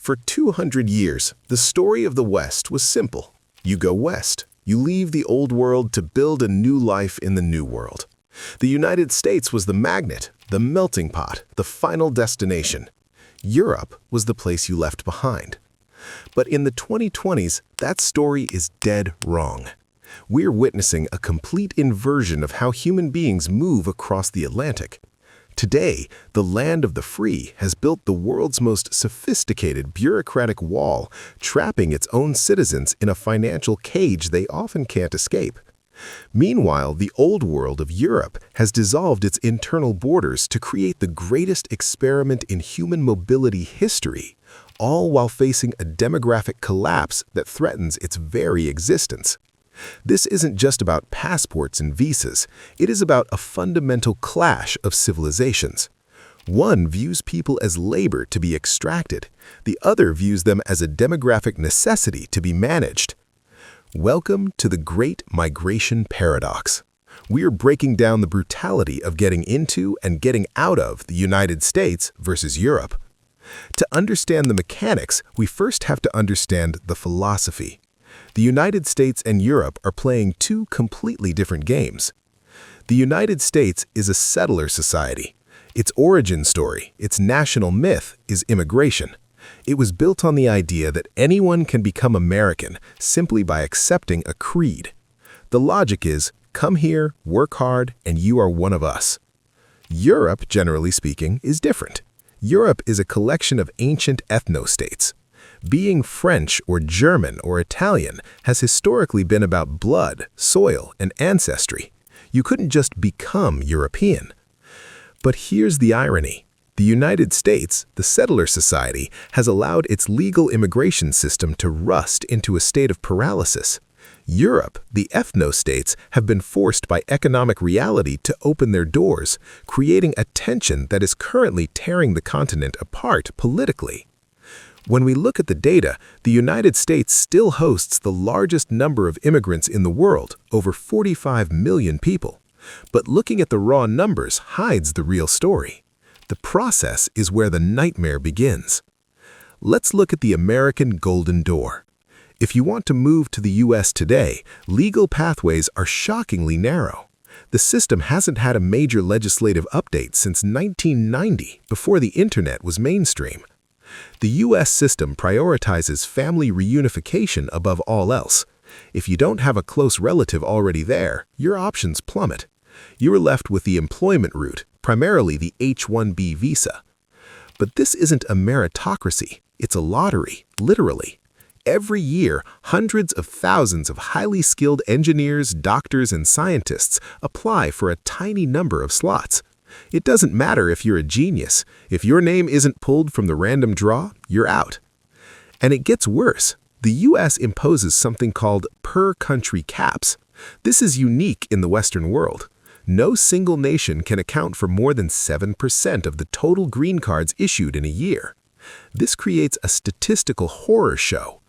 For 200 years, the story of the West was simple. You go west. You leave the old world to build a new life in the new world. The United States was the magnet, the melting pot, the final destination. Europe was the place you left behind. But in the 2020s, that story is dead wrong. We're witnessing a complete inversion of how human beings move across the Atlantic. Today, the land of the free has built the world's most sophisticated bureaucratic wall, trapping its own citizens in a financial cage they often can't escape. Meanwhile, the old world of Europe has dissolved its internal borders to create the greatest experiment in human mobility history, all while facing a demographic collapse that threatens its very existence. This isn't just about passports and visas, it is about a fundamental clash of civilizations. One views people as labor to be extracted, the other views them as a demographic necessity to be managed. Welcome to the Great Migration Paradox. We are breaking down the brutality of getting into and getting out of the United States versus Europe. To understand the mechanics, we first have to understand the philosophy. The United States and Europe are playing two completely different games. The United States is a settler society. Its origin story, its national myth, is immigration. It was built on the idea that anyone can become American simply by accepting a creed. The logic is, come here, work hard, and you are one of us. Europe, generally speaking, is different. Europe is a collection of ancient ethno-states. Being French or German or Italian has historically been about blood, soil, and ancestry. You couldn't just become European. But here's the irony. The United States, the settler society, has allowed its legal immigration system to rust into a state of paralysis. Europe, the ethno-states, have been forced by economic reality to open their doors, creating a tension that is currently tearing the continent apart politically. When we look at the data, the United States still hosts the largest number of immigrants in the world, over 45 million people. But looking at the raw numbers hides the real story. The process is where the nightmare begins. Let's look at the American Golden Door. If you want to move to the U.S. today, legal pathways are shockingly narrow. The system hasn't had a major legislative update since 1990, before the internet was mainstream. The U.S. system prioritizes family reunification above all else. If you don't have a close relative already there, your options plummet. You are left with the employment route, primarily the H-1B visa. But this isn't a meritocracy, it's a lottery, literally. Every year, hundreds of thousands of highly skilled engineers, doctors, and scientists apply for a tiny number of slots. It doesn't matter if you're a genius. If your name isn't pulled from the random draw, you're out. And it gets worse. The U.S. imposes something called per-country caps. This is unique in the Western world. No single nation can account for more than 7% of the total green cards issued in a year. This creates a statistical horror show.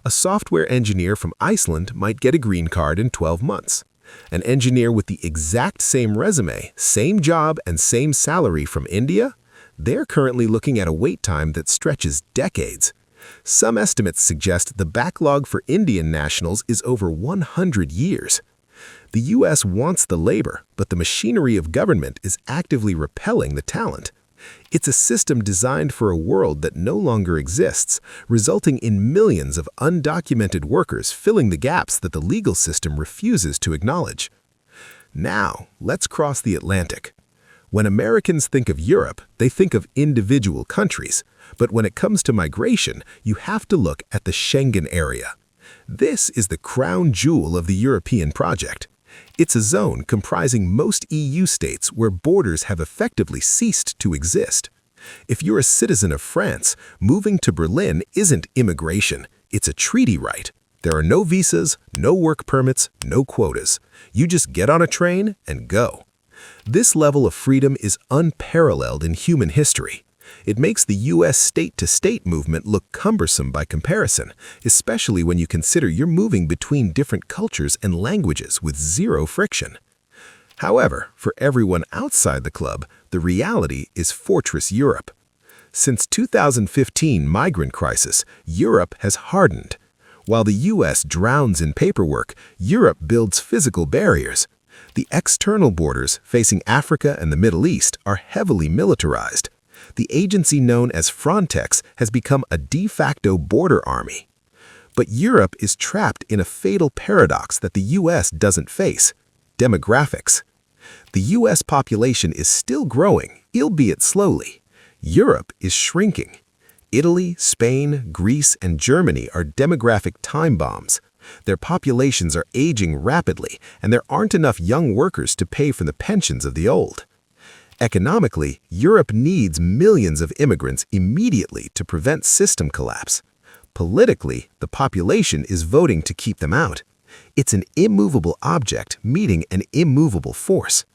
A software engineer from Iceland might get a green card in 12 months. An engineer with the exact same resume, same job, and same salary from India? They're currently looking at a wait time that stretches decades. Some estimates suggest the backlog for Indian nationals is over 100 years. The U.S. wants the labor, but the machinery of government is actively repelling the talent. It's a system designed for a world that no longer exists, resulting in millions of undocumented workers filling the gaps that the legal system refuses to acknowledge. Now, let's cross the Atlantic. When Americans think of Europe, they think of individual countries. But when it comes to migration, you have to look at the Schengen area. This is the crown jewel of the European project. It's a zone comprising most EU states where borders have effectively ceased to exist. If you're a citizen of France, moving to Berlin isn't immigration, it's a treaty right. There are no visas, no work permits, no quotas. You just get on a train and go. This level of freedom is unparalleled in human history. It makes the U.S. state-to-state movement look cumbersome by comparison, especially when you consider you're moving between different cultures and languages with zero friction. However, for everyone outside the club, the reality is Fortress Europe. Since 2015 migrant crisis, Europe has hardened. While the US drowns in paperwork, Europe builds physical barriers. The external borders facing Africa and the Middle East are heavily militarized. The agency known as Frontex has become a de facto border army. But Europe is trapped in a fatal paradox that the US doesn't face: demographics. The US population is still growing, albeit slowly. Europe is shrinking. Italy, Spain, Greece, and Germany are demographic time bombs. Their populations are aging rapidly, and there aren't enough young workers to pay for the pensions of the old. Economically, Europe needs millions of immigrants immediately to prevent system collapse. Politically, the population is voting to keep them out. It's an immovable object meeting an immovable force.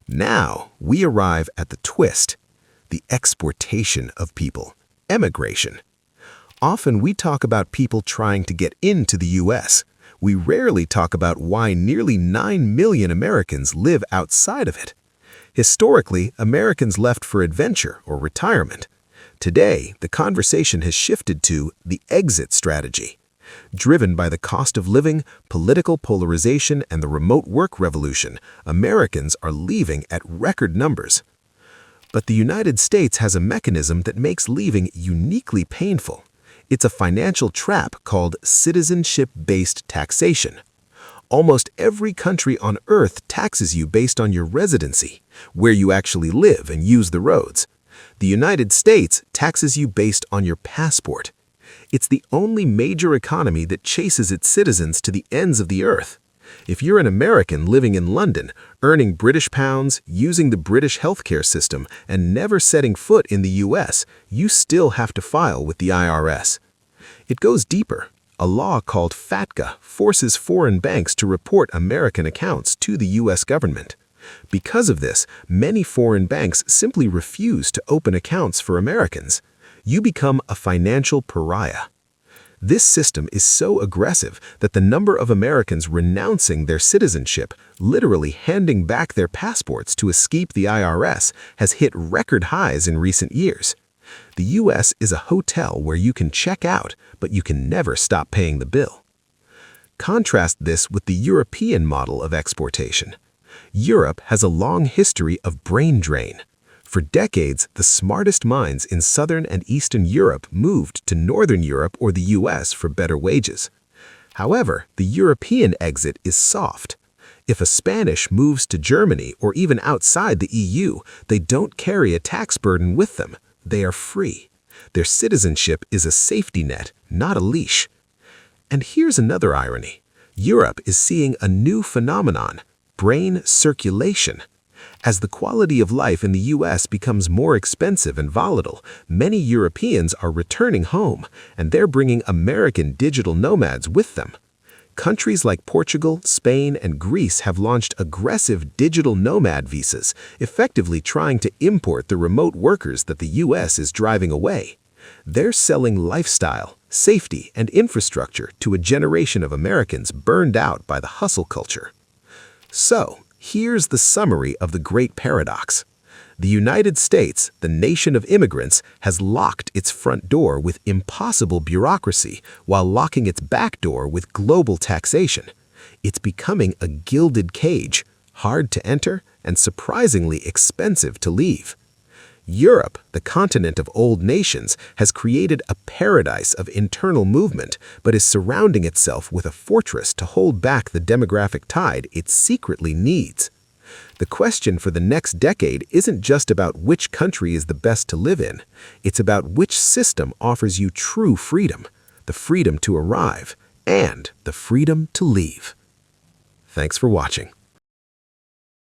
Now, we arrive at the twist: the exportation of people, emigration. Often we talk about people trying to get into the US. We rarely talk about why nearly 9 million Americans live outside of it. Historically, Americans left for adventure or retirement. Today, the conversation has shifted to the exit strategy. Driven by the cost of living, political polarization, and the remote work revolution, Americans are leaving at record numbers. But the United States has a mechanism that makes leaving uniquely painful. It's a financial trap called citizenship-based taxation. Almost every country on Earth taxes you based on your residency, where you actually live and use the roads. The United States taxes you based on your passport. It's the only major economy that chases its citizens to the ends of the earth. If you're an American living in London, earning British pounds, using the British healthcare system, and never setting foot in the US, you still have to file with the IRS. It goes deeper. A law called FATCA forces foreign banks to report American accounts to the US government. Because of this, many foreign banks simply refuse to open accounts for Americans. You become a financial pariah. This system is so aggressive that the number of Americans renouncing their citizenship, literally handing back their passports to escape the IRS, has hit record highs in recent years. The US is a hotel where you can check out, but you can never stop paying the bill. Contrast this with the European model of exportation. Europe has a long history of brain drain. For decades, the smartest minds in Southern and Eastern Europe moved to Northern Europe or the US for better wages. However, the European exit is soft. If a Spanish moves to Germany or even outside the EU, they don't carry a tax burden with them. They are free. Their citizenship is a safety net, not a leash. And here's another irony. Europe is seeing a new phenomenon: brain circulation. As the quality of life in the US becomes more expensive and volatile, many Europeans are returning home, and they're bringing American digital nomads with them. Countries like Portugal, Spain, and Greece have launched aggressive digital nomad visas, effectively trying to import the remote workers that the US is driving away. They're selling lifestyle, safety, and infrastructure to a generation of Americans burned out by the hustle culture. So, here's the summary of the great paradox. The United States, the nation of immigrants, has locked its front door with impossible bureaucracy while locking its back door with global taxation. It's becoming a gilded cage, hard to enter and surprisingly expensive to leave. Europe, the continent of old nations, has created a paradise of internal movement, but is surrounding itself with a fortress to hold back the demographic tide it secretly needs. The question for the next decade isn't just about which country is the best to live in. It's about which system offers you true freedom, the freedom to arrive and the freedom to leave. Thanks for watching.